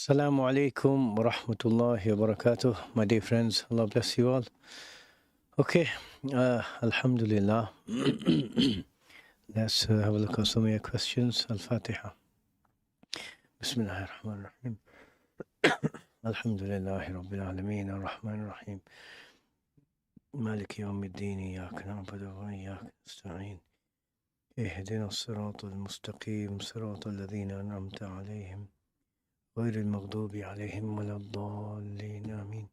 Assalamu alaikum wa rahmatullahi wa barakatuh, my dear friends. Allah bless you all. Okay, Alhamdulillah. Let's have a look at some of your questions. Al-Fatiha. Bismillahir Rahmanir Rahim. Alhamdulillahi Rabbil Alameen Ar-Rahmanir Rahim. Maliki Yawmiddin Iyyaka na'budu wa iyyaka nasta'in. اهدنا الصراط المستقيم صراط الذين أنعمت عليهم غير المغضوب عليهم ولا الضالين آمين.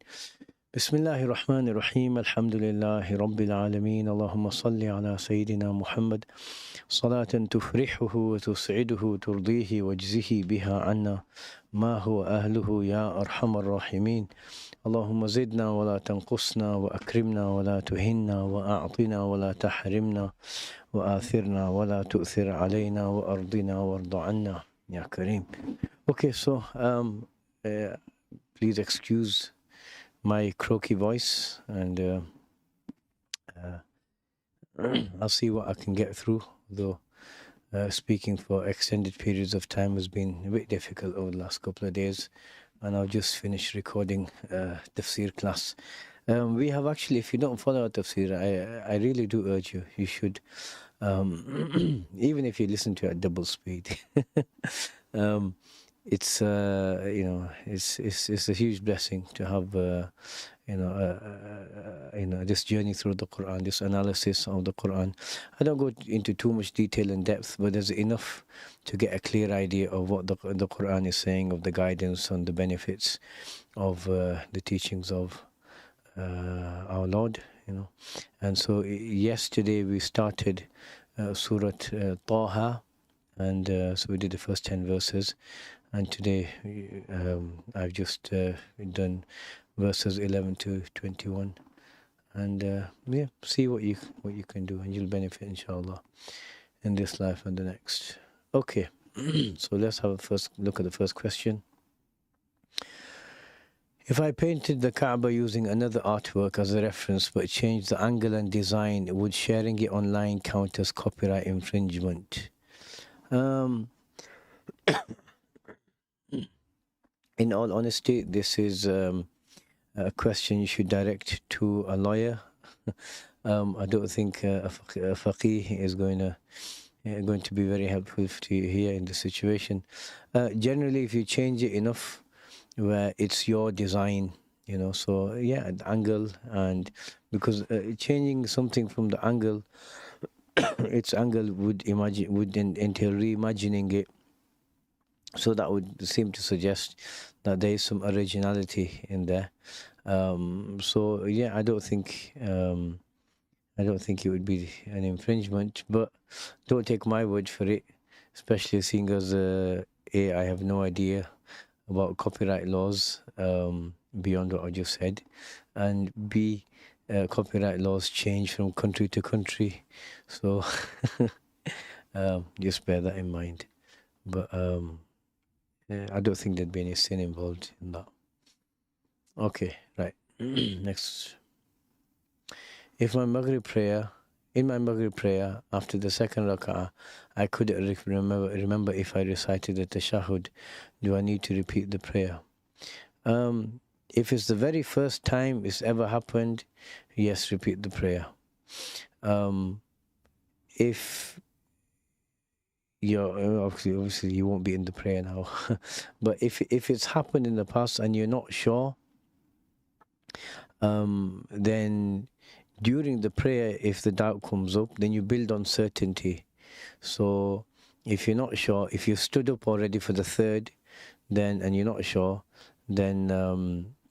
بسم الله الرحمن الرحيم. الحمد لله رب العالمين. اللهم صل على سيدنا محمد صلاة تفرحه وتسعده ترضيه واجزه بها عنا ما هو أهله يا أرحم الراحمين. اللهم زدنا ولا تنقصنا وأكرمنا ولا تهنا وأعطنا ولا تحرمنا وآثرنا ولا تؤثر علينا وأرضنا وارض عنا يا كريم. Okay, so please excuse my croaky voice, and I'll see what I can get through, though speaking for extended periods of time has been a bit difficult over the last couple of days, and I've just finished recording tafsir class. We have actually, if you don't follow our tafsir, I really do urge you, you should, even if you listen to it at double speed, it's it's a huge blessing to have this journey through the Quran, this analysis of the Quran. I don't go into too much detail and depth, but there's enough to get a clear idea of what the Quran is saying, of the guidance and the benefits of the teachings of our Lord. And so yesterday we started Surah Taha, and so we did the first 10 verses. And today I've just done verses 11 to 21, and see what you can do, and you'll benefit inshallah in this life and the next. Okay, so let's have a first look at the first question. If I painted the Kaaba using another artwork as a reference but changed the angle and design, would sharing it online count as copyright infringement? In all honesty, this is a question you should direct to a lawyer. I don't think a faqih is going to be very helpful to you here in the situation. Generally, if you change it enough where it's your design, so yeah, the angle, and because changing something from the angle, its angle would entail reimagining it. So that would seem to suggest that there is some originality in there. So yeah, I don't think it would be an infringement, but don't take my word for it, especially seeing as A, I have no idea about copyright laws beyond what I just said, and B, copyright laws change from country to country, so just bear that in mind. But I don't think there'd be any sin involved in that. Okay, right. Next. In my Maghrib prayer, after the second rak'ah, I couldn't remember if I recited the Tashahhud. Do I need to repeat the prayer? If it's the very first time it's ever happened, yes, repeat the prayer. If obviously you won't be in the prayer now, but if it's happened in the past and you're not sure, then during the prayer, if the doubt comes up, then you build on certainty. So if you're not sure, if you stood up already for the third, then and you're not sure, then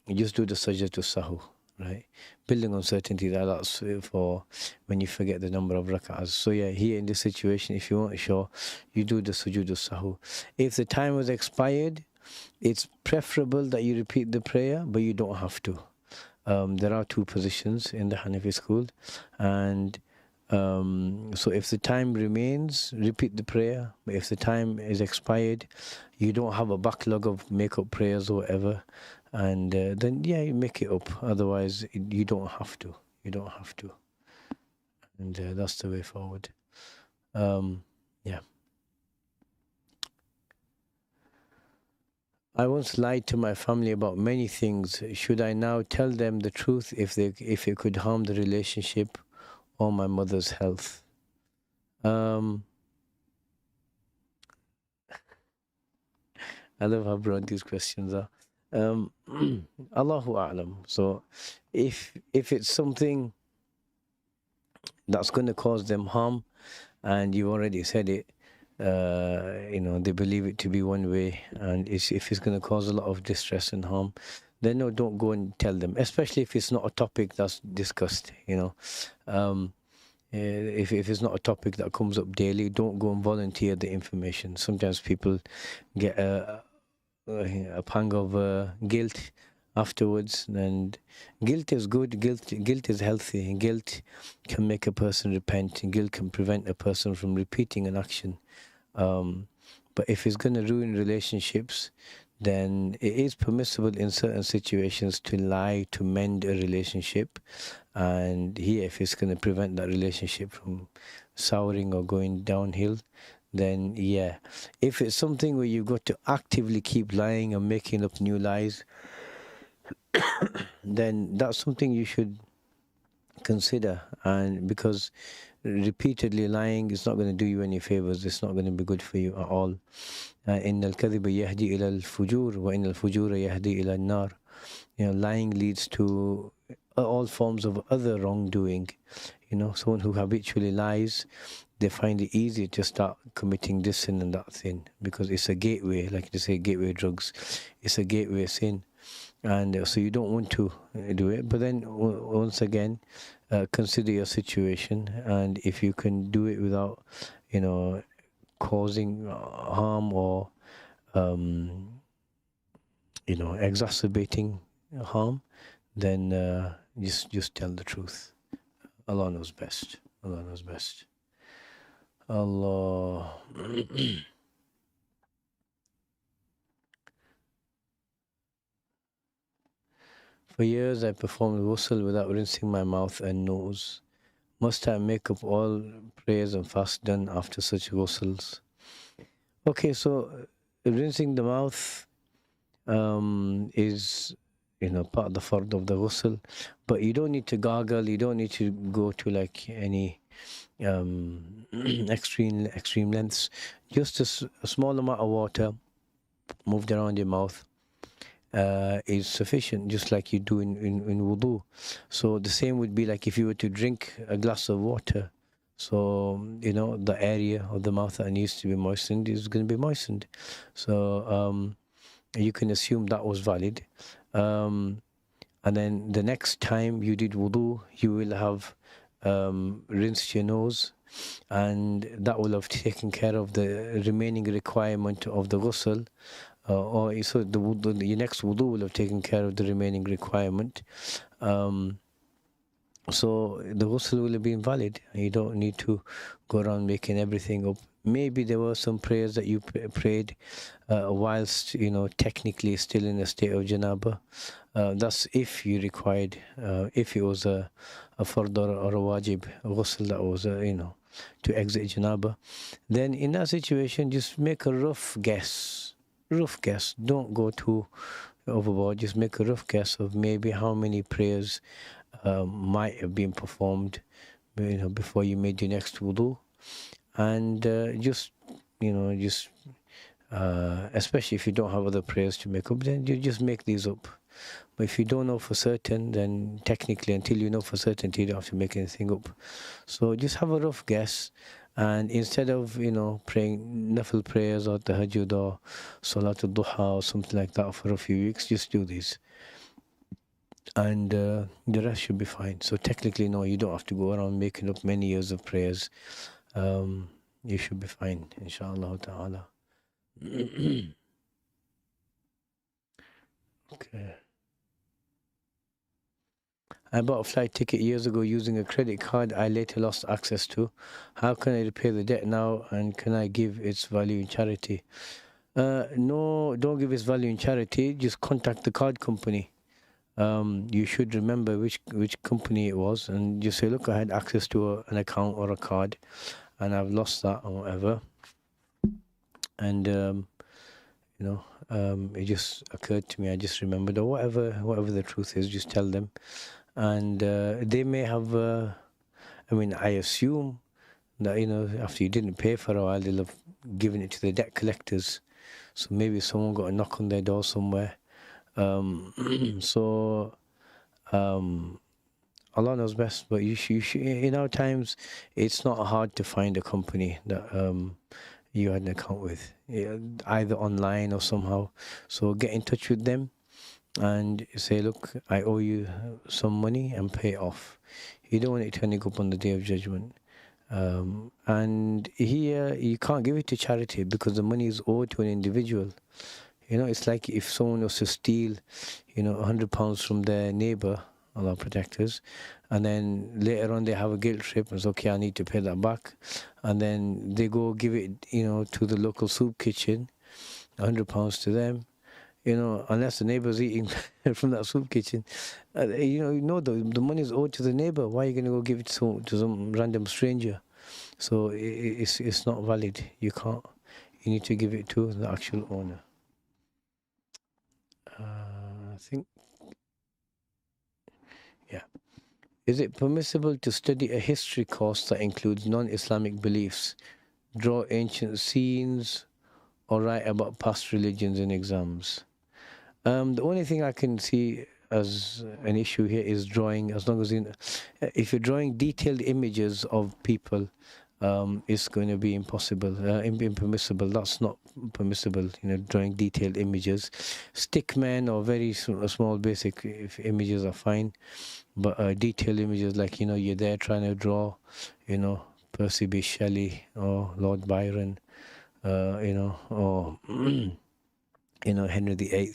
you just do the sajda to sahu, right? Building on certainty, that's for when you forget the number of rak'ahs. So yeah, here in this situation, if you weren't sure, you do the sujood sahu. If the time was expired, it's preferable that you repeat the prayer, but you don't have to. There are two positions in the Hanafi school, and so if the time remains, repeat the prayer. But if the time is expired, you don't have a backlog of make-up prayers or whatever, and then yeah, you make it up. Otherwise, you don't have to. You don't have to, and that's the way forward. Yeah. I once lied to my family about many things. Should I now tell them the truth if it could harm the relationship or my mother's health? Um, I love how broad these questions are. Um, Allahu A'lam. So, if it's something that's going to cause them harm, and you already said it, they believe it to be one way, and if it's going to cause a lot of distress and harm, then no, don't go and tell them, especially if it's not a topic that's discussed. Um, if it's not a topic that comes up daily, don't go and volunteer the information. Sometimes people get a pang of guilt afterwards, and guilt is good. Guilt is healthy. Guilt can make a person repent, and guilt can prevent a person from repeating an action. But if it's going to ruin relationships, then it is permissible in certain situations to lie to mend a relationship. And here, if it's going to prevent that relationship from souring or going downhill, then yeah. If it's something where you've got to actively keep lying and making up new lies, then that's something you should consider. And because repeatedly lying is not going to do you any favors, it's not going to be good for you at all. إن الكذب يهدي إلى الفجور وإن الفجور يهدي إلى النار. Lying leads to all forms of other wrongdoing. Someone who habitually lies, they find it easy to start committing this sin and that sin, because it's a gateway, like they say, gateway drugs. It's a gateway sin, and so you don't want to do it. But then once again, consider your situation, and if you can do it without, causing harm or, exacerbating harm, then just tell the truth. Allah knows best. Allah knows best. Allah. For years I performed ghusl without rinsing my mouth and nose. Must I make up all prayers and fast done after such ghusls? Okay, so rinsing the mouth is part of the fard of the ghusl, but you don't need to gargle. You don't need to go to like any extreme lengths. Just a small amount of water moved around your mouth is sufficient, just like you do in wudu. So the same would be like if you were to drink a glass of water. So the area of the mouth that needs to be moistened is going to be moistened. So you can assume that was valid. And then the next time you did wudu, you will have rinsed your nose, and that will have taken care of the remaining requirement of the ghusl. Or so your next wudu will have taken care of the remaining requirement. So the ghusl will have been valid. You don't need to go around making everything up. Maybe there were some prayers that you prayed whilst, technically still in a state of janaba. That's if you required, if it was a fard or a wajib ghusl that was, to exit janaba. Then in that situation, just make a rough guess. Don't go too overboard. Just make a rough guess of maybe how many prayers might have been performed, before you made your next wudu, and especially if you don't have other prayers to make up, then you just make these up. But if you don't know for certain, then technically, until you know for certainty, you don't have to make anything up. So just have a rough guess. And instead of, praying nafil prayers or tahajjud or salatul duha or something like that for a few weeks, just do these. And the rest should be fine. So technically, no, you don't have to go around making up many years of prayers. You should be fine, inshallah ta'ala. Okay. I bought a flight ticket years ago using a credit card I later lost access to. How can I repay the debt now, and can I give its value in charity? No, don't give its value in charity. Just contact the card company. You should remember which company it was, and just say, look, I had access to an account or a card, and I've lost that or whatever. And it just occurred to me. I just remembered, or whatever the truth is, just tell them. And they may have, I mean, I assume that, after you didn't pay for a while, they'll have given it to the debt collectors. So maybe someone got a knock on their door somewhere. So Allah knows best, but you should, in our times, it's not hard to find a company that you had an account with, either online or somehow. So get in touch with them and say, look, I owe you some money, and pay it off. You don't want it turning up on the Day of Judgment. And here, you can't give it to charity because the money is owed to an individual. It's like if someone was to steal, £100 from their neighbor, Allah protect us, and then later on they have a guilt trip and it's okay, I need to pay that back, and then they go give it, to the local soup kitchen, £100 to them, unless the neighbor's eating from that soup kitchen, the money is owed to the neighbor. Why are you going to go give it to some random stranger? So it's not valid. You can't. You need to give it to the actual owner. I think. Yeah. Is it permissible to study a history course that includes non-Islamic beliefs, draw ancient scenes, or write about past religions in exams? The only thing I can see as an issue here is drawing, as long as if you're drawing detailed images of people, it's going to be impermissible. That's not permissible, drawing detailed images. Stickmen or very small basic images are fine, but detailed images like, you're there trying to draw, Percy B. Shelley or Lord Byron, or, Henry VIII.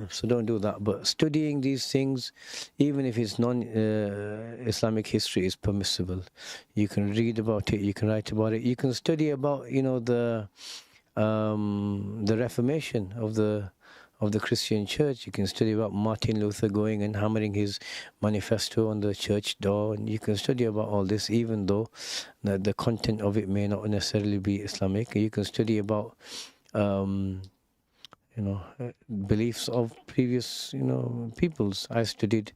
So don't do that. But studying these things, even if it's non-Islamic history, is permissible. You can read about it, you can write about it, you can study about, the Reformation of the Christian Church. You can study about Martin Luther going and hammering his manifesto on the church door, and you can study about all this, even though the content of it may not necessarily be Islamic. You can study about beliefs of previous, peoples. I studied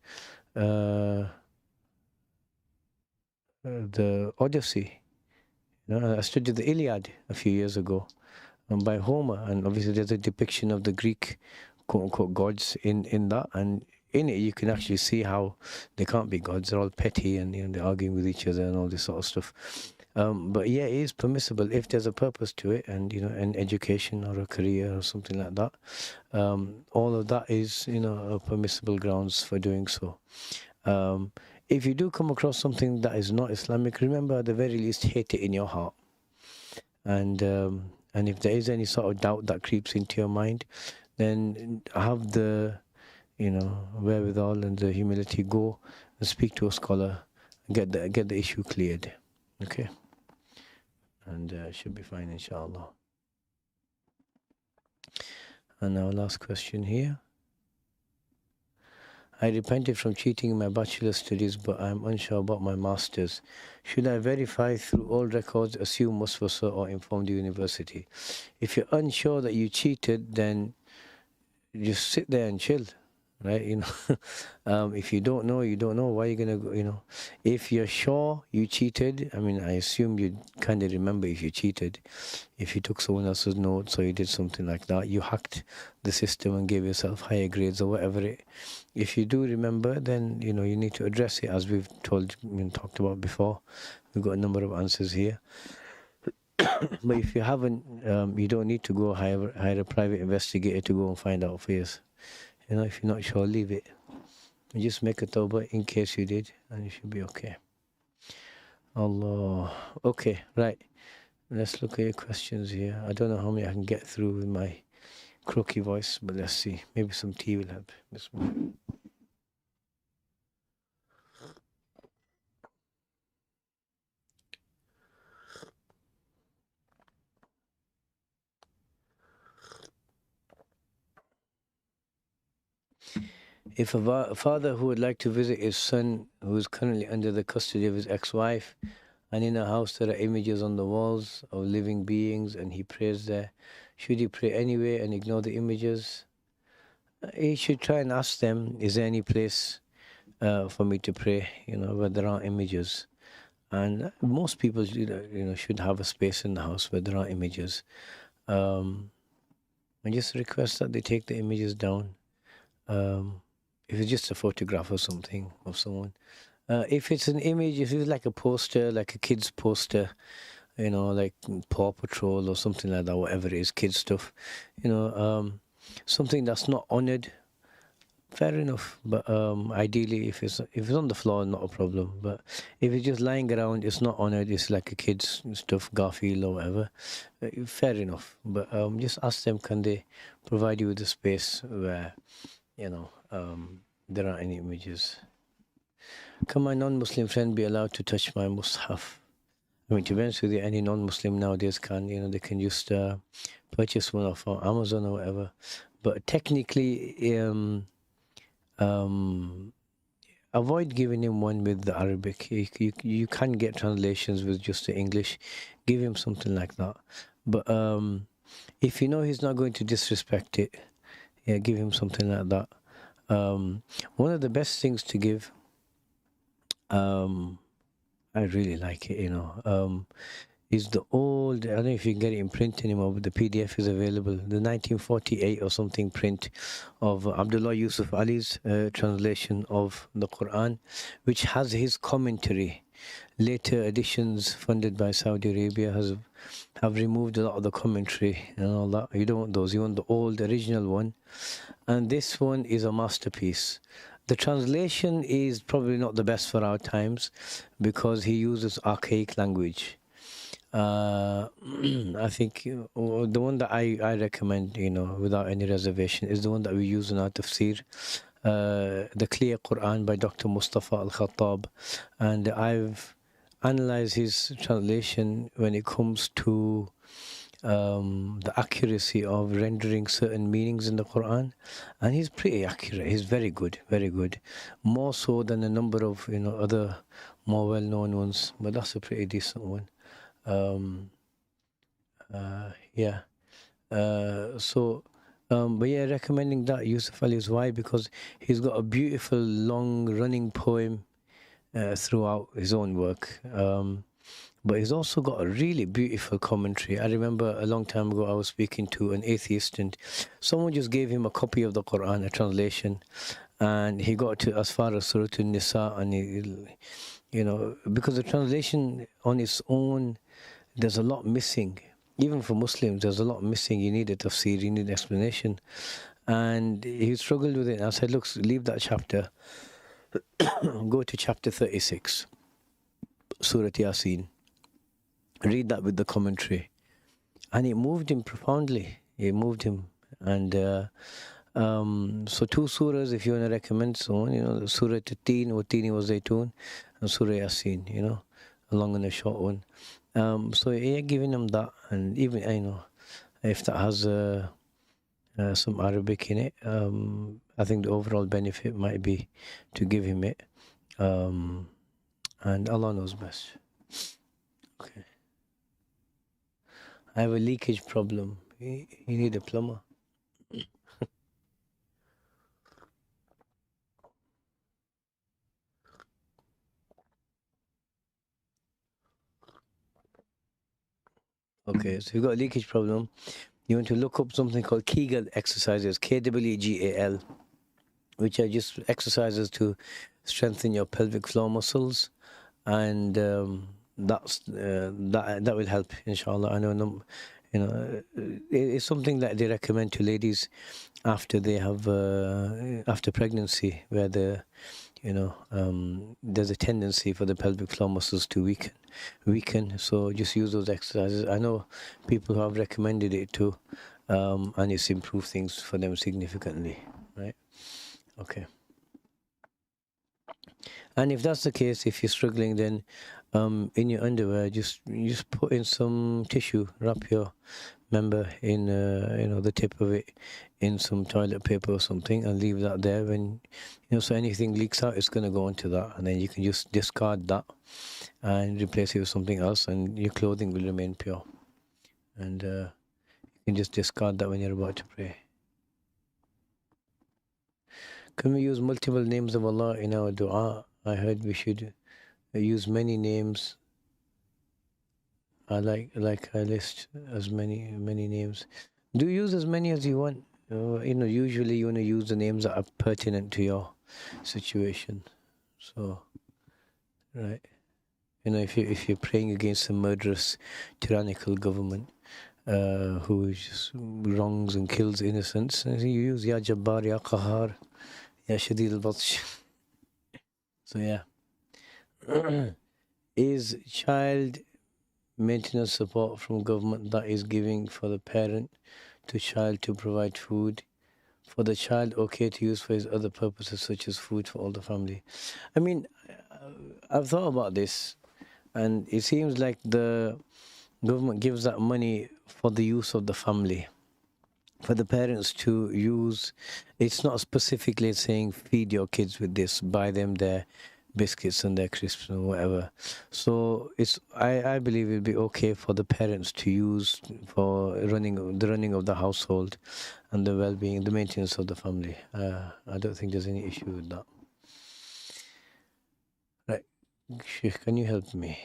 the Odyssey. I studied the Iliad a few years ago, by Homer, and obviously there's a depiction of the Greek quote-unquote gods in that, and in it you can actually see how they can't be gods. They're all petty, and they're arguing with each other and all this sort of stuff. But yeah, it is permissible if there's a purpose to it, and an education or a career or something like that. All of that is permissible grounds for doing so. If you do come across something that is not Islamic, remember, at the very least, hate it in your heart. And if there is any sort of doubt that creeps into your mind, then have the wherewithal and the humility, go and speak to a scholar and get the issue cleared. Okay, and should be fine, inshallah. And our last question here. I repented from cheating in my bachelor studies, but I'm unsure about my master's. Should I verify through all records, assume Waswasa, or inform the university? If you're unsure that you cheated, then just sit there and chill, right? If you don't know, you don't know. Why are you gonna go? If you're sure you cheated, I mean, I assume you kind of remember if you cheated. If you took someone else's notes or you did something like that, you hacked the system and gave yourself higher grades or whatever. If you do remember, then you need to address it, as we've talked about before. We've got a number of answers here. But if you haven't, you don't need to go hire a private investigator to go and find out for you. If you're not sure, leave it. And just make a tawbah in case you did, and you should be okay. Allah. Okay, right. Let's look at your questions here. I don't know how many I can get through with my croaky voice, but let's see. Maybe some tea will help. Bismillah. If a father who would like to visit his son who is currently under the custody of his ex-wife, and in a house there are images on the walls of living beings and he prays there, Should he pray anyway and ignore the images? He should try and ask them, is there any place for me to pray, where there are images? And most people, should have a space in the house where there are images. And just request that they take the images down. If it's just a photograph or something of someone. If it's an image, if it's like a poster, like a kid's poster, like Paw Patrol or something like that, whatever it is, kids stuff, something that's not honored, fair enough. But ideally, if it's on the floor, not a problem. But if it's just lying around, it's not honored. It's like a kid's stuff, Garfield or whatever. Fair enough. But just ask them, can they provide you with a space where there aren't any images? Can my non-Muslim friend be allowed to touch my mushaf? I mean, to be honest with you, any non-Muslim nowadays can, they can just purchase one off Amazon or whatever. But technically, avoid giving him one with the Arabic. You can get translations with just the English. Give him something like that. But if he's not going to disrespect it, give him something like that. One of the best things to give, I really like it, is the old, I don't know if you can get it in print anymore, but the PDF is available, the 1948 or something print of Abdullah Yusuf Ali's translation of the Quran, which has his commentary. Later editions funded by Saudi Arabia have removed a lot of the commentary and all that. You don't want those, you want the old original one. And this one is a masterpiece. The translation is probably not the best for our times because he uses archaic language. I think the one that I recommend, without any reservation, is the one that we use in our tafsir, the Clear Quran by Dr. Mustafa Al-Khattab. And I've analyzed his translation when it comes to the accuracy of rendering certain meanings in the Quran, and he's pretty accurate. He's very good, more so than a number of other more well-known ones, but that's a pretty decent one. Recommending that Yusuf Ali's. Why? Because he's got a beautiful long running poem throughout his own work. But he's also got a really beautiful commentary. I remember a long time ago I was speaking to an atheist and someone just gave him a copy of the Quran, a translation, and he got to as far as Surah An-Nisa, and because the translation on its own, there's a lot missing. Even for Muslims, there's a lot missing. You need a tafsir, you need an explanation. And he struggled with it. And I said, look, leave that chapter. Go to chapter 36, Surah Yasin. Read that with the commentary. And it moved him profoundly. It moved him. And so 2 surahs, if you want to recommend someone, Surah Teen, wa Teeni wa Zaytoon, and Surah Yasin, a long and a short one. Giving him that, and even, if that has some Arabic in it, I think the overall benefit might be to give him it. And Allah knows best. Okay. I have a leakage problem. You need a plumber. Okay, so you've got a leakage problem. You want to look up something called Kegel exercises, Kwegal, which are just exercises to strengthen your pelvic floor muscles, and that will help, inshallah. I know, it's something that they recommend to ladies after they have after pregnancy, where there's a tendency for the pelvic floor muscles to weaken. So just use those exercises. I know people who have recommended it too, and it's improved things for them significantly, right? Okay. And if that's the case, if you're struggling, then in your underwear, just put in some tissue, wrap your member in the tip of it in some toilet paper or something, and leave that there. When so anything leaks out, it's going to go into that, and then you can just discard that and replace it with something else, and your clothing will remain pure. And you can just discard that when you're about to pray. Can we use multiple names of Allah in our dua? I heard we should use many names. I list as many names. Do use as many as you want. Usually you want to use the names that are pertinent to your situation. So, right. If you're praying against a murderous, tyrannical government who just wrongs and kills innocents, you use Ya Jabbar, Ya Qahar, Ya Shadid al-Batsh. So yeah. Is child maintenance support from government that is giving for the parent to child to provide food for the child okay to use for his other purposes such as food for all the family? I mean, I've thought about this, and it seems like the government gives that money for the use of the family, for the parents to use. It's not specifically saying feed your kids with this, buy them their biscuits and their crisps and whatever. So I believe it'd be okay for the parents to use for the running of the household and the well-being, the maintenance of the family. I don't think there's any issue with that. Right, Sheikh, can you help me?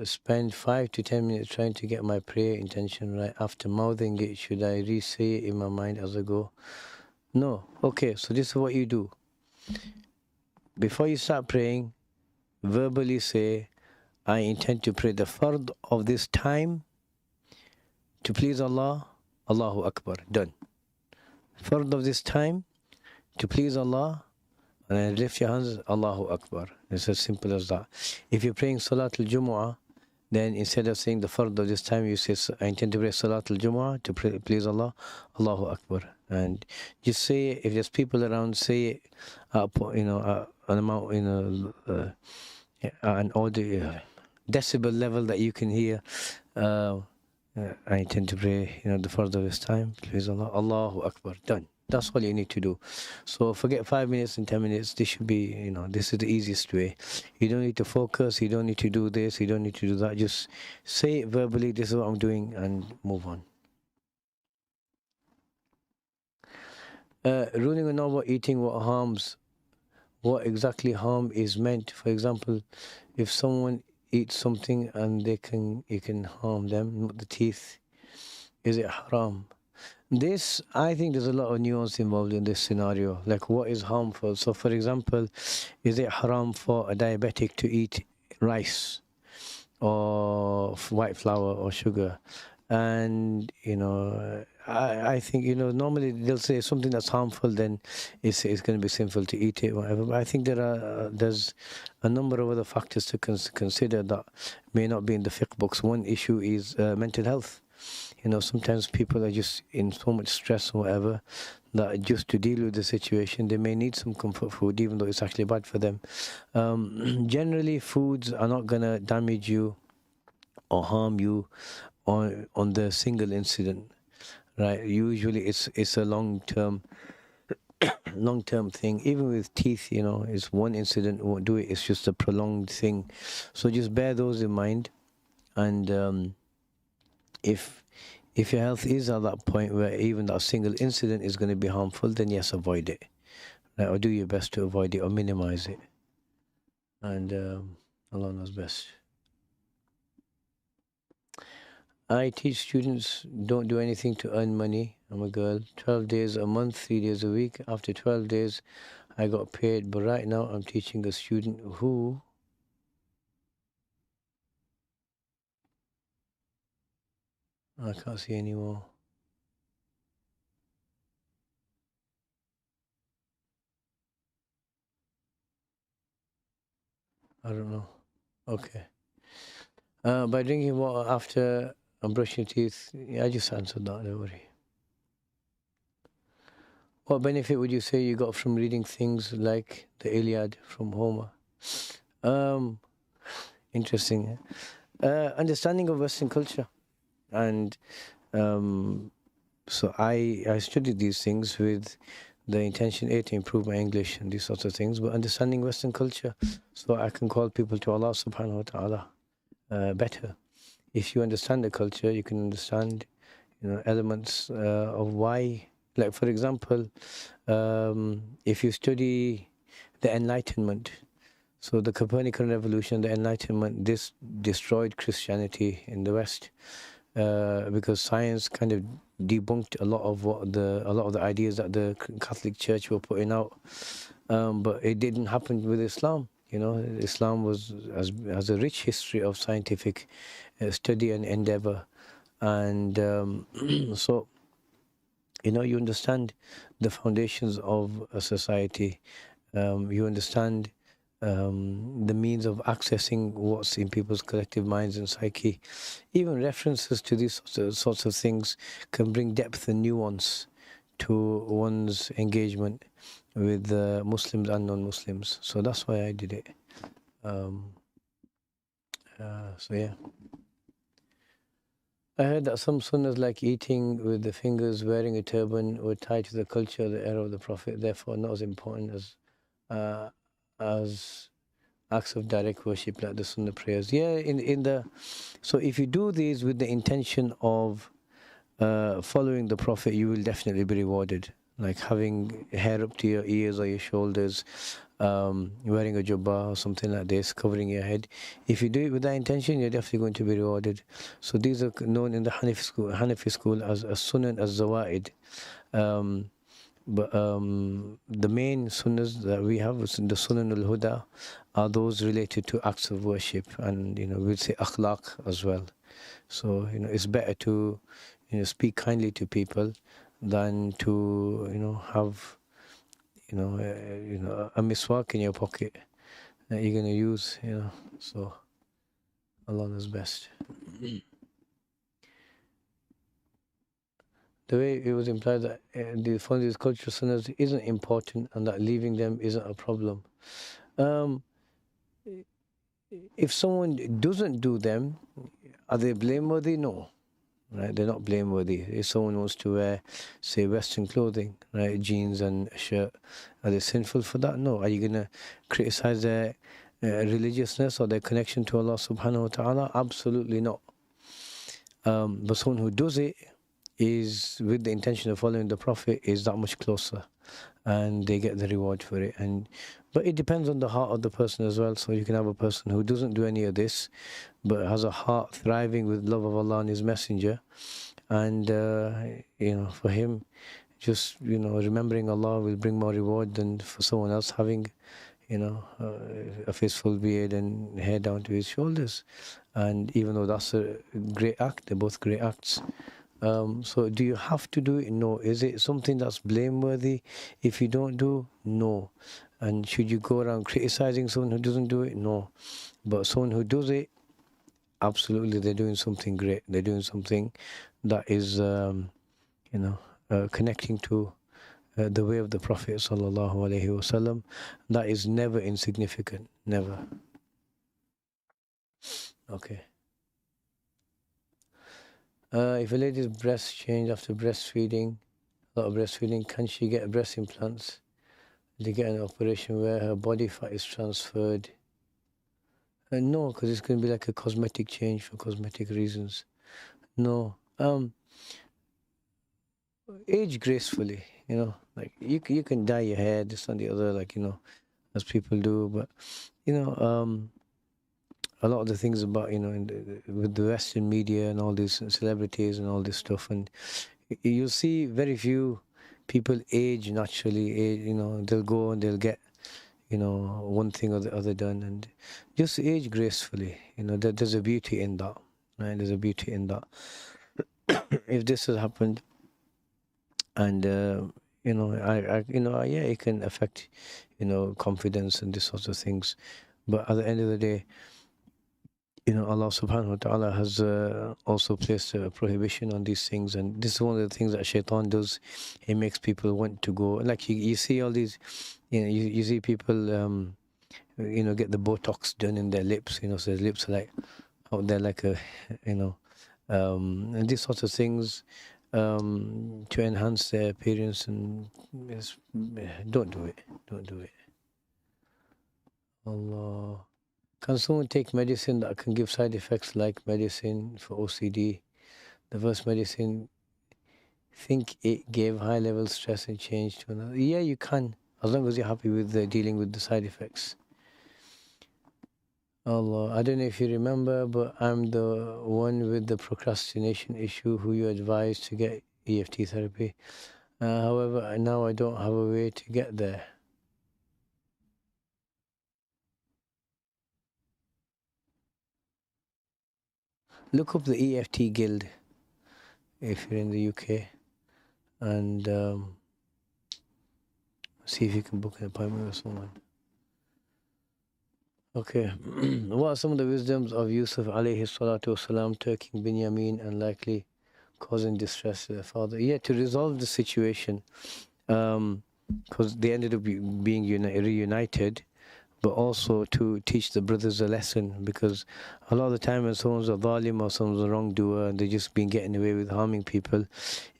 Spend 5 to 10 minutes trying to get my prayer intention right. After mouthing it, should I re-say it in my mind as I go? No. Okay, so this is what you do. Before you start praying, verbally say, I intend to pray the fard of this time to please Allah, Allahu Akbar, done. Fard of this time to please Allah, and then lift your hands, Allahu Akbar. It's as simple as that. If you're praying Salat al-Jumu'ah, then instead of saying the fard of this time, you say, I intend to pray Salat al-Jumu'ah to please Allah, Allahu Akbar. And just say it. If there's people around, say it an amount, an audio decibel level that you can hear. I intend to pray, the fard of this time, please Allah, Allahu Akbar, done. That's all you need to do. So forget 5 minutes and 10 minutes. This should be, this is the easiest way. You don't need to focus. You don't need to do this. You don't need to do that. Just say it verbally. This is what I'm doing, and move on. Ruling on about eating what harms. What exactly harm is meant? For example, if someone eats something and you can harm them, not the teeth, is it haram? This, I think there's a lot of nuance involved in this scenario. Like, what is harmful? So, for example, is it haram for a diabetic to eat rice or white flour or sugar? And, I think, normally they'll say something that's harmful, then it's going to be sinful to eat it, whatever. But I think there's a number of other factors to consider that may not be in the fiqh books. One issue is mental health. Sometimes people are just in so much stress or whatever that just to deal with the situation, they may need some comfort food, even though it's actually bad for them. Generally, foods are not going to damage you or harm you on the single incident, right? Usually, it's a long-term thing. Even with teeth, it's one incident won't do it. It's just a prolonged thing. So just bear those in mind, and if your health is at that point where even that single incident is going to be harmful, then yes, avoid it. Right? Or do your best to avoid it or minimize it. And Allah knows best. I teach students don't do anything to earn money. I'm a girl. 12 days a month, 3 days a week. After 12 days, I got paid. But right now, I'm teaching a student who... I can't see anymore. I don't know. Okay. By drinking water after brushing teeth, I just answered that, don't worry. What benefit would you say you got from reading things like the Iliad from Homer? Interesting. Understanding of Western culture. And so I studied these things with the intention to improve my English and these sorts of things, but understanding Western culture so I can call people to Allah subhanahu wa ta'ala better. If you understand the culture, you can understand elements of why. Like for example, if you study the Enlightenment, so the Copernican revolution, the Enlightenment, this destroyed Christianity in the West, because science kind of debunked a lot of the ideas that the Catholic Church were putting out. But it didn't happen with Islam. Islam has a rich history of scientific study and endeavor, and so you understand the foundations of a society. You understand the means of accessing what's in people's collective minds and psyche. Even references to these sorts of things can bring depth and nuance to one's engagement with Muslims and non-Muslims. So that's why I did it. So yeah. I heard that some sunnahs like eating with the fingers, wearing a turban, were tied to the culture, the era of the Prophet, therefore not as important as acts of direct worship like the sunnah prayers. Yeah, so if you do these with the intention of following the Prophet, you will definitely be rewarded. Like having hair up to your ears or your shoulders, wearing a jubbah or something like this, covering your head. If you do it with that intention, you're definitely going to be rewarded. So these are known in the Hanafi school as sunan az-zawaid. But the main sunnahs that we have, the sunan al-huda, are those related to acts of worship, and we'll say akhlaq as well. So it's better to speak kindly to people than to have a miswak in your pocket that you're going to use. So Allah knows best. The way it was implied that following these cultural sunnahs isn't important and that leaving them isn't a problem. If someone doesn't do them, are they blameworthy? No. Right? They're not blameworthy. If someone wants to wear, say, Western clothing, right, jeans and a shirt, are they sinful for that? No. Are you going to criticize their religiousness or their connection to Allah subhanahu wa ta'ala? Absolutely not. But someone who does it is with the intention of following the Prophet is that much closer, and they get the reward for it. But it depends on the heart of the person as well. So you can have a person who doesn't do any of this, but has a heart thriving with love of Allah and His Messenger, and for him, just remembering Allah will bring more reward than for someone else having a fistful beard and hair down to his shoulders. And even though that's a great act, they're both great acts. So do you have to do it? No. Is it something that's blameworthy if you don't do? No. And should you go around criticizing someone who doesn't do it? No. But someone who does it, absolutely, they're doing something great. They're doing something that is, connecting to the way of the Prophet sallallahu alaihi wasallam. That is never insignificant. Never. Okay. If a lady's breast change after breastfeeding, a lot of breastfeeding, can she get breast implants? They get an operation where her body fat is transferred? No, because it's going to be like a cosmetic change for cosmetic reasons. No. Age gracefully, like you can dye your hair, this and the other, like, as people do, but, a lot of the things about, with the Western media and all these celebrities and all this stuff, and you'll see very few people age naturally. They'll go and they'll get, one thing or the other done, and just age gracefully. There's a beauty in that, right? There's a beauty in that. If this has happened, and yeah, it can affect, confidence and this sorts of things, but at the end of the day, Allah subhanahu wa ta'ala has also placed a prohibition on these things, and this is one of the things that shaitan does. It makes people want to go, like you see all these, you see people, get the Botox done in their lips, so their lips are like out there like a, and these sorts of things, to enhance their appearance, and don't do it. Allah. Can someone take medicine that can give side effects like medicine for OCD? The first medicine think it gave high level stress and change to another. Yeah, you can, as long as you're happy with dealing with the side effects. Allah, I don't know if you remember, but I'm the one with the procrastination issue who you advised to get EFT therapy. However, now I don't have a way to get there. Look up the EFT Guild if you're in the UK, and see if you can book an appointment with someone. Okay, what are some of the wisdoms of Yusuf alayhi salatu wasalam taking Binyamin and likely causing distress to their father? Yeah, to resolve the situation, because they ended up being reunited, but also to teach the brothers a lesson, because a lot of the time when someone's a zalim or someone's a wrongdoer and they've just been getting away with harming people,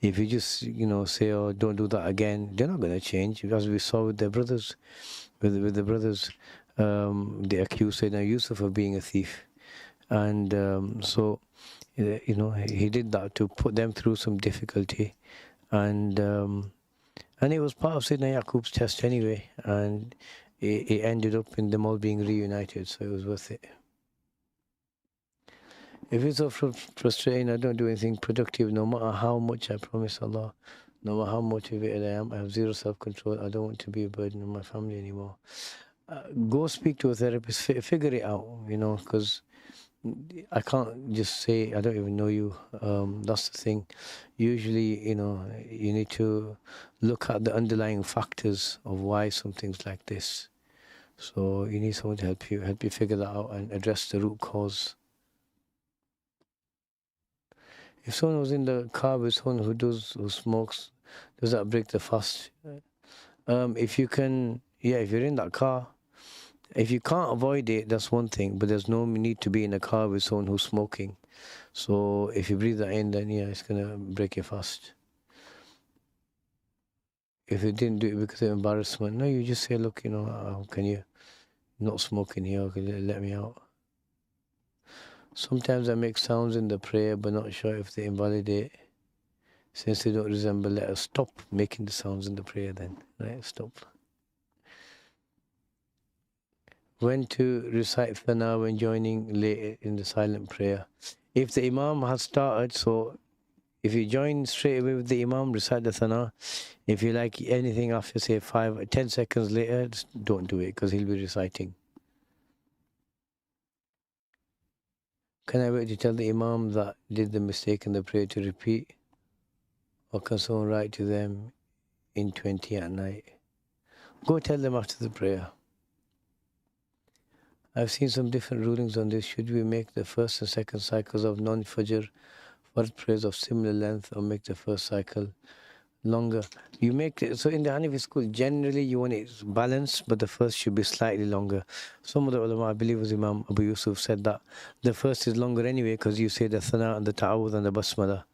if you just, say, oh, don't do that again, they're not going to change, as we saw with their brothers, with the brothers. They accused Sayyidina Yusuf of being a thief, and so he did that to put them through some difficulty, and it was part of Sayyidina Yaqub's test anyway, and it ended up in them all being reunited, so it was worth it. If it's so frustrating, I don't do anything productive, no matter how much I promise Allah, no matter how motivated I am, I have zero self-control, I don't want to be a burden on my family anymore. Go speak to a therapist, figure it out, because I can't just say, I don't even know you. That's the thing. Usually, you need to look at the underlying factors of why something's like this. So you need someone to help you figure that out and address the root cause. If someone was in the car with someone who smokes, does that break the fast? If you can, if you're in that car, if you can't avoid it, that's one thing, but there's no need to be in a car with someone who's smoking. So if you breathe that in, then it's going to break your fast. If you didn't do it because of embarrassment, no, you just say, look, can you not smoke in here? Can you let me out? Sometimes I make sounds in the prayer, but not sure if they invalidate. Since they don't resemble, let us stop making the sounds in the prayer then. Right, stop. When to recite Thana when joining late in the silent prayer. If the Imam has started, so if you join straight away with the Imam, recite the Thana. If you like anything after, say, 5 or 10 seconds later, just don't do it, because he'll be reciting. Can I wait to tell the Imam that did the mistake in the prayer to repeat? Or can someone write to them in 20 at night? Go tell them after the prayer. I've seen some different rulings on this. Should we make the first and second cycles of non-Fajr Fard prayers of similar length, or make the first cycle longer? You make it, so in the Hanafi school, generally you want it balanced, but the first should be slightly longer. Some of the ulama, I believe it was Imam Abu Yusuf, said that the first is longer anyway, because you say the Thana and the Ta'awudh and the Basmala.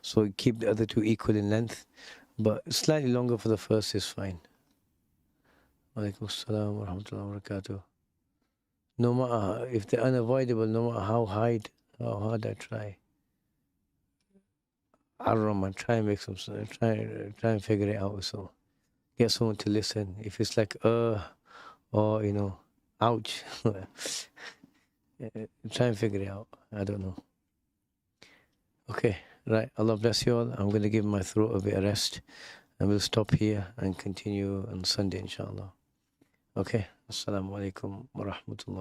So keep the other two equal in length, but slightly longer for the first is fine. Alaikum assalam wa rahmatullahi wa barakatuh. No matter if they're unavoidable, no matter how hard I try. I don't know, man. Try and make some. Try and figure it out. So get someone to listen. If it's like or ouch. Try and figure it out. I don't know. Okay, right. Allah bless you all. I'm going to give my throat a bit of rest, and we'll stop here and continue on Sunday, inshallah. Okay. Assalamu alaikum wa rahmatullah.